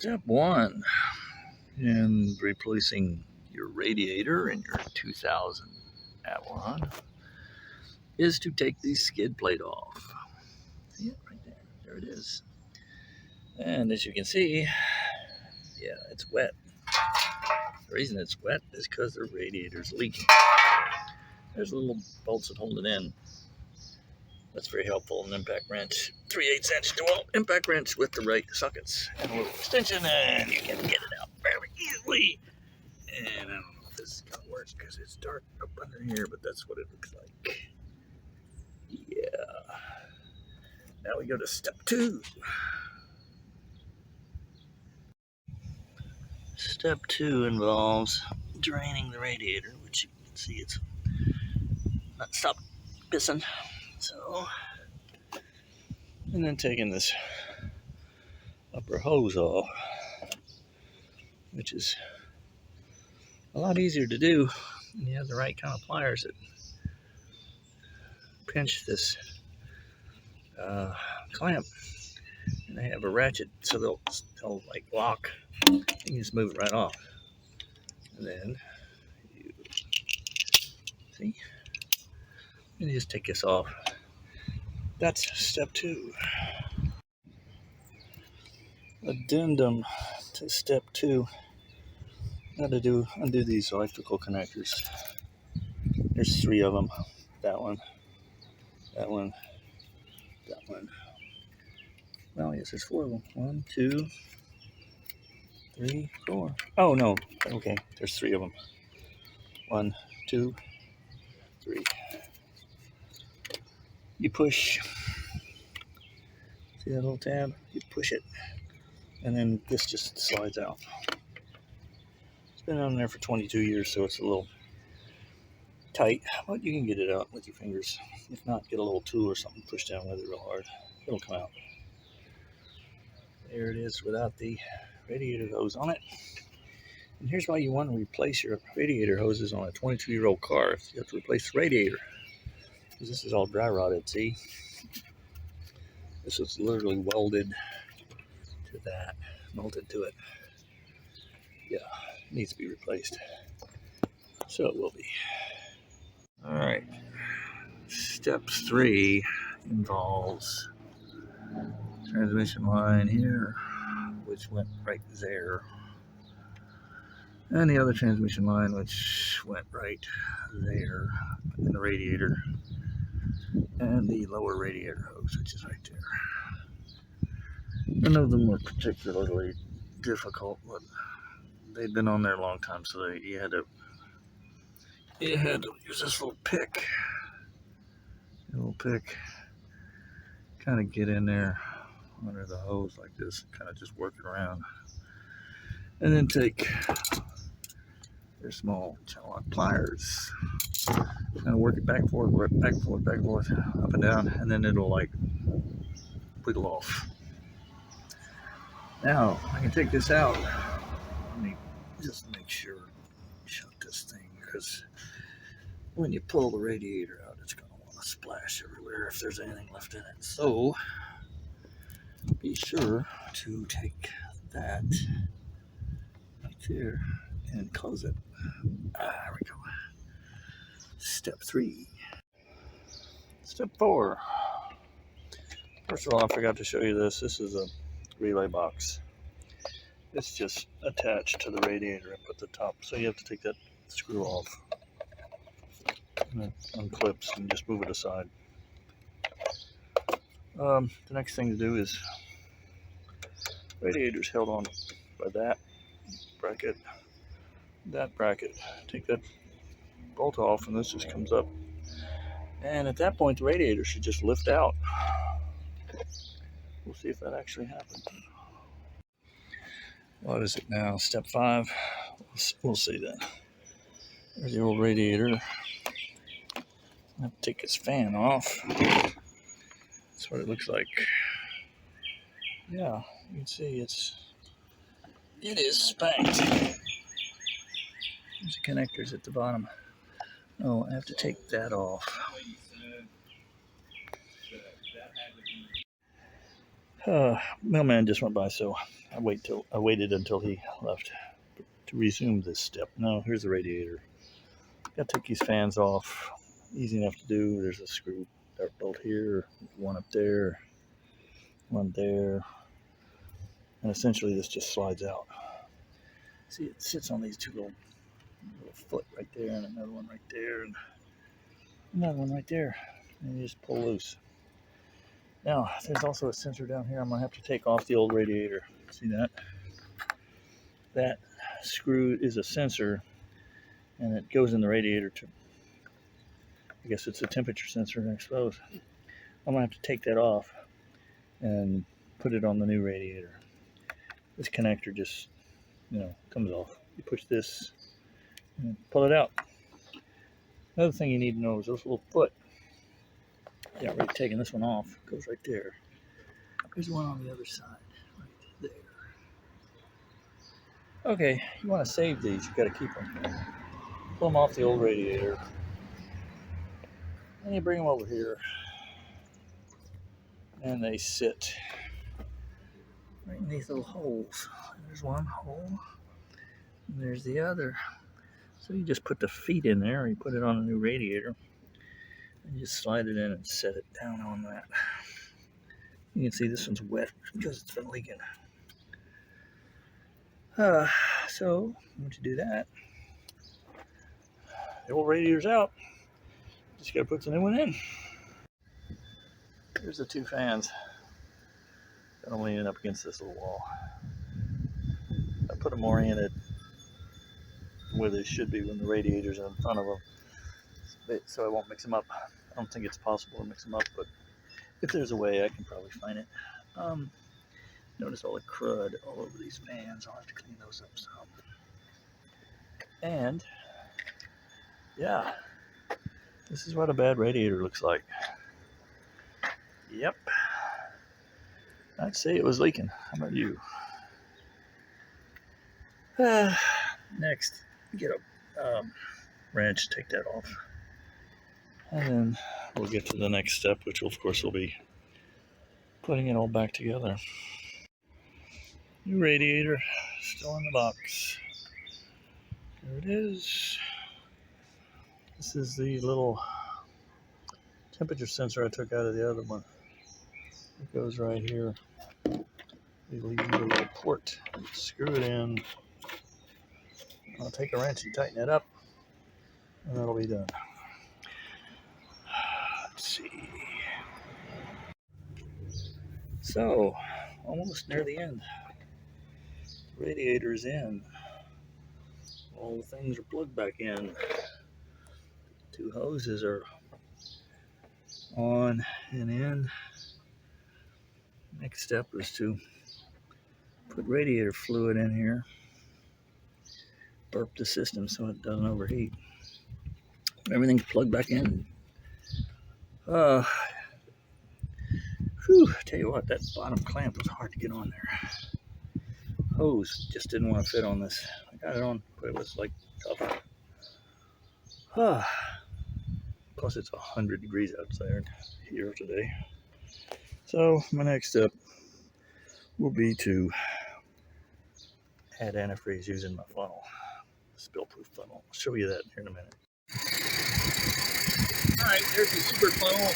Step one in replacing your radiator in your 2000 Avalon is to take the skid plate off. See it right there? There it is. And as you can see, yeah, it's wet. The reason it's wet is because the radiator's leaking. There's little bolts that hold it in. That's very helpful. An impact wrench, 3/8 inch dual impact wrench with the right sockets and a little extension, and you can get it out very easily. And I don't know if this is gonna work because it's dark up under here, but that's what it looks like. Yeah. Now we go to step two. Step two involves draining the radiator, which you can see it's not stopped pissing. So, and then taking this upper hose off, which is a lot easier to do when you have the right kind of pliers that pinch this clamp, and they have a ratchet, so they'll like lock. You can just move it right off, and then you see, and you just take this off. That's step two. Addendum to step two. Got to undo these electrical connectors. There's 3 of them. That one, that one, that one. Well, yes, there's 4 of them. 1, 2, 3, 4. Oh no. Okay, there's 3 of them. 1, 2, 3. You push. See that little tab? You push it, and then this just slides out. It's been on there for 22 years, so it's a little tight, but you can get it out with your fingers. If not, get a little tool or something, push down with it real hard. It'll come out. There it is without the radiator hose on it. And here's why you want to replace your radiator hoses on a 22-year-old car. You have to replace the radiator, because this is all dry rotted, see? This is literally welded to that, bolted to it. Yeah, it needs to be replaced. So it will be. All right. Step 3 involves transmission line here, which went right there, and the other transmission line, which went right there in the radiator, and the lower radiator hose, which is right there. None of them were particularly difficult, but they'd been on there a long time, so you had to use this little pick, kind of get in there under the hose like this, kind of just work it around, and then take your small channel lock pliers, kind of work it back and forth, up and down, and then it'll like wiggle off. Now I can take this out. Let me just make sure shut this thing, because when you pull the radiator out, it's going to want to splash everywhere if there's anything left in it. So be sure to take that right there and close it. There we go. Step 3. Step 4. First of all, I forgot to show you this. This is a relay box. It's just attached to the radiator up at the top, so you have to take that screw off. And it unclips and just move it aside. The next thing to do is radiator's held on by that bracket. Take that bolt off, and this just comes up. And at that point, the radiator should just lift out. We'll see if that actually happens. What is it now? Step 5. We'll see that. There's the old radiator. I have to take its fan off. That's what it looks like. Yeah, you can see it is spanked. There's the connectors at the bottom. Oh, I have to take that off. Mailman just went by, so I waited until he left to resume this step. Now here's the radiator. Got to take these fans off. Easy enough to do. There's a screw dart bolt here, one up there, one there, and essentially this just slides out. See, it sits on these two little foot right there, and another one right there, and another one right there, and you just pull loose. Now, there's also a sensor down here. I'm going to have to take off the old radiator. See that? That screw is a sensor, and it goes in the radiator to, I guess it's a temperature sensor, I suppose. I'm going to have to take that off and put it on the new radiator. This connector just, comes off. You push this and pull it out. Another thing you need to know is this little foot. Yeah, I've already taken this one off. It goes right there. There's one on the other side, right there. Okay, you want to save these, you got to keep them. Pull them off the old radiator. And you bring them over here. And they sit right in these little holes. There's one hole. And there's the other. So you just put the feet in there, or you put it on a new radiator. And you just slide it in and set it down on that. You can see this one's wet because it's been leaking. So once you do that, the old radiator's out. Just gotta put the new one in. Here's the two fans. Got them leaning up against this little wall. I put them oriented where they should be when the radiator's in front of them, so I won't mix them up. I don't think it's possible to mix them up, but if there's a way, I can probably find it. Notice all the crud all over these fans. I'll have to clean those up some. And yeah, this is what a bad radiator looks like. Yep, I'd say it was leaking. How about you? Next, get a wrench, take that off, and then we'll get to the next step, which of course will be putting it all back together. New radiator, still in the box. There it is. This is the little temperature sensor I took out of the other one. It goes right here. You leave the little port, screw it in. I'll take a wrench and tighten it up, and that'll be done. Let's see. So, almost near the end. The radiator's in. All the things are plugged back in. Two hoses are on and in. Next step is to put radiator fluid in here. Burp the system so it doesn't overheat. Everything's plugged back in. Tell you what, that bottom clamp was hard to get on there. Hose just didn't want to fit on this. I got it on, but it was like tough. Plus it's 100 degrees outside here today. So my next step will be to add antifreeze using my funnel, spill-proof funnel. I'll show you that here in a minute. All right, there's the super funnel.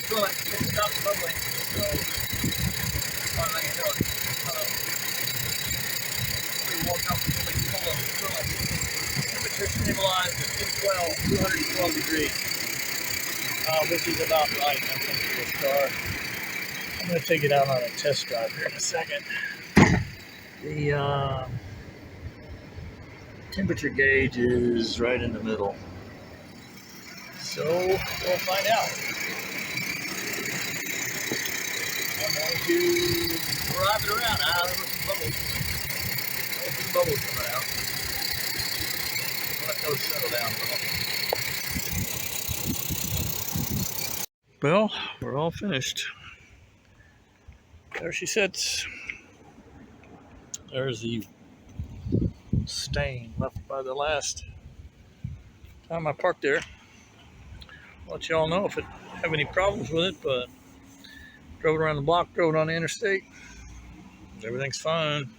It stops bubbling, so I can tell it's pretty more comfortable. Temperature stabilized at 212 degrees, which is about right, I think, for this car. I'm going to take it out on a test drive here in a second. The temperature gauge is right in the middle, so we'll find out. I'm going to drive it around. There were some bubbles. There were some bubbles coming out. Let those settle down a little. Well, we're all finished. There she sits. There's the stain left by the last time I parked there. I'll let you all know if it have any problems with it, but drove it around the block, drove it on the interstate. Everything's fine.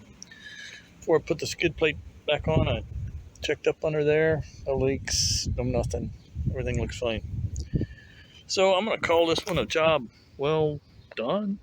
Before I put the skid plate back on, I checked up under there. No leaks, no nothing. Everything looks fine. So I'm going to call this one a job well done.